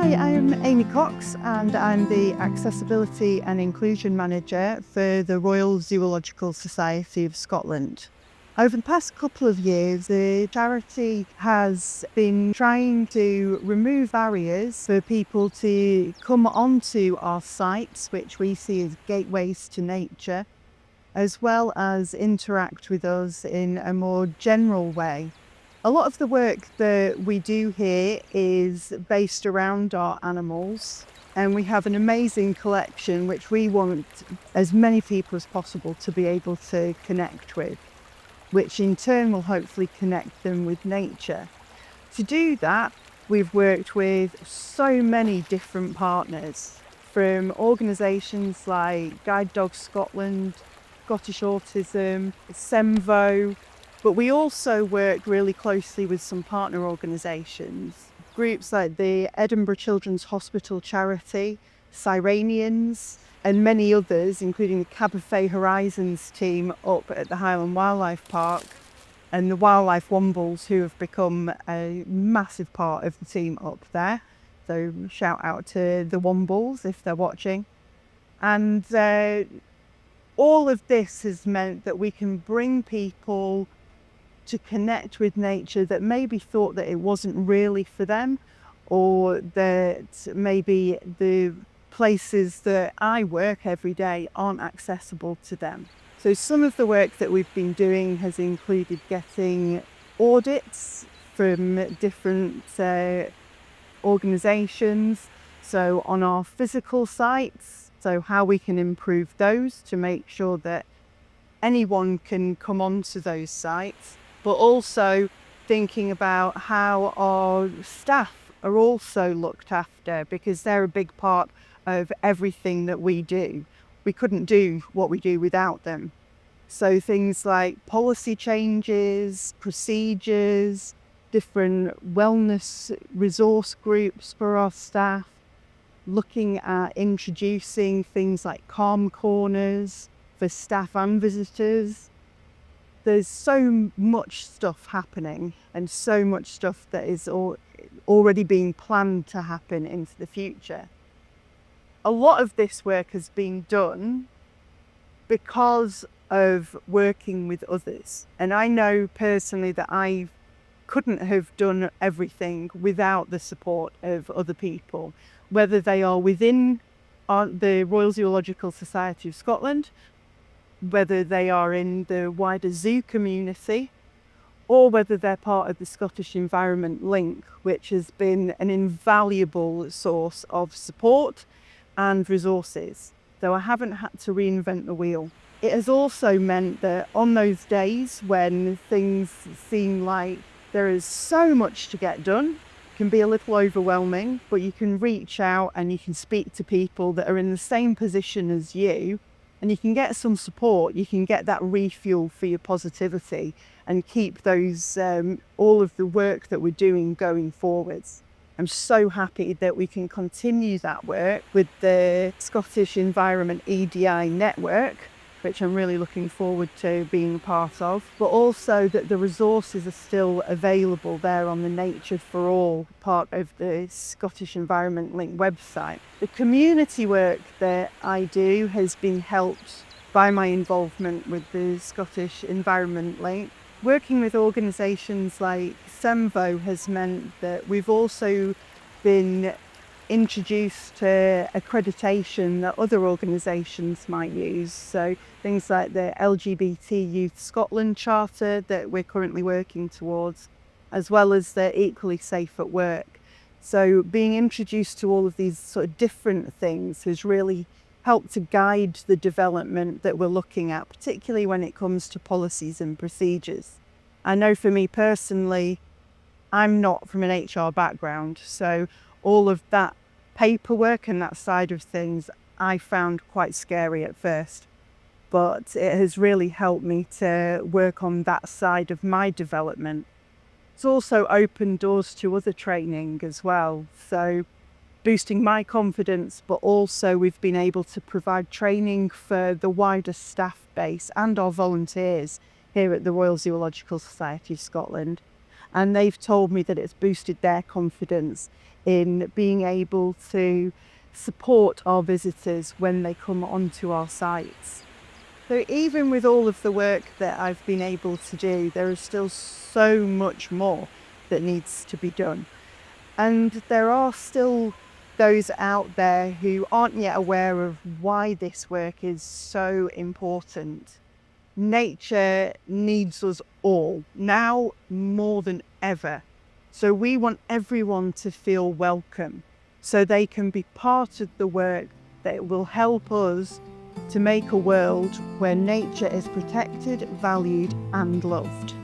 Hi, I'm Amy Cox and I'm the Accessibility and Inclusion Manager for the Royal Zoological Society of Scotland. Over the past couple of years, the charity has been trying to remove barriers for people to come onto our sites, which we see as gateways to nature, as well as interact with us in a more general way. A lot of the work that we do here is based around our animals, and we have an amazing collection which we want as many people as possible to be able to connect with, which in turn will hopefully connect them with nature. To do that, we've worked with so many different partners, from organisations like Guide Dogs Scotland, Scottish Autism, SEMVO, but we also work really closely with some partner organisations, groups like the Edinburgh Children's Hospital charity, Sirenians, and many others, including the Caberfay Horizons team up at the Highland Wildlife Park, and the Wildlife Wombles, who have become a massive part of the team up there. So shout out to the Wombles if they're watching. And all of this has meant that we can bring people to connect with nature that maybe thought that it wasn't really for them, or that maybe the places that I work every day aren't accessible to them. So some of the work that we've been doing has included getting audits from different organisations, so on our physical sites, so how we can improve those to make sure that anyone can come onto those sites, but also thinking about how our staff are also looked after, because they're a big part of everything that we do. We couldn't do what we do without them. So things like policy changes, procedures, different wellness resource groups for our staff, looking at introducing things like calm corners for staff and visitors. There's so much stuff happening, and so much stuff that is already being planned to happen into the future. A lot of this work has been done because of working with others. And I know personally that I couldn't have done everything without the support of other people, whether they are within the Royal Zoological Society of Scotland, whether they are in the wider zoo community, or whether they're part of the Scottish Environment Link, which has been an invaluable source of support and resources. So I haven't had to reinvent the wheel. It has also meant that on those days when things seem like there is so much to get done, it can be a little overwhelming, but you can reach out and you can speak to people that are in the same position as you, and you can get some support. You can get that refuel for your positivity and keep those all of the work that we're doing going forwards. I'm so happy that we can continue that work with the Scottish Environment EDI network, which I'm really looking forward to being part of, but also that the resources are still available there on the Nature for All part of the Scottish Environment Link website. The community work that I do has been helped by my involvement with the Scottish Environment Link. Working with organisations like SEMVO has meant that we've also been introduced to accreditation that other organisations might use. So things like the LGBT Youth Scotland Charter that we're currently working towards, as well as the Equally Safe at Work. So being introduced to all of these sort of different things has really helped to guide the development that we're looking at, particularly when it comes to policies and procedures. I know for me personally, I'm not from an HR background, so all of that paperwork and that side of things I found quite scary at first, but it has really helped me to work on that side of my development. It's also opened doors to other training as well, so boosting my confidence, but also we've been able to provide training for the wider staff base and our volunteers here at the Royal Zoological Society of Scotland. And they've told me that it's boosted their confidence in being able to support our visitors when they come onto our sites. So even with all of the work that I've been able to do, there is still so much more that needs to be done. And there are still those out there who aren't yet aware of why this work is so important. Nature needs us all, now more than ever. So we want everyone to feel welcome, so they can be part of the work that will help us to make a world where nature is protected, valued, and loved.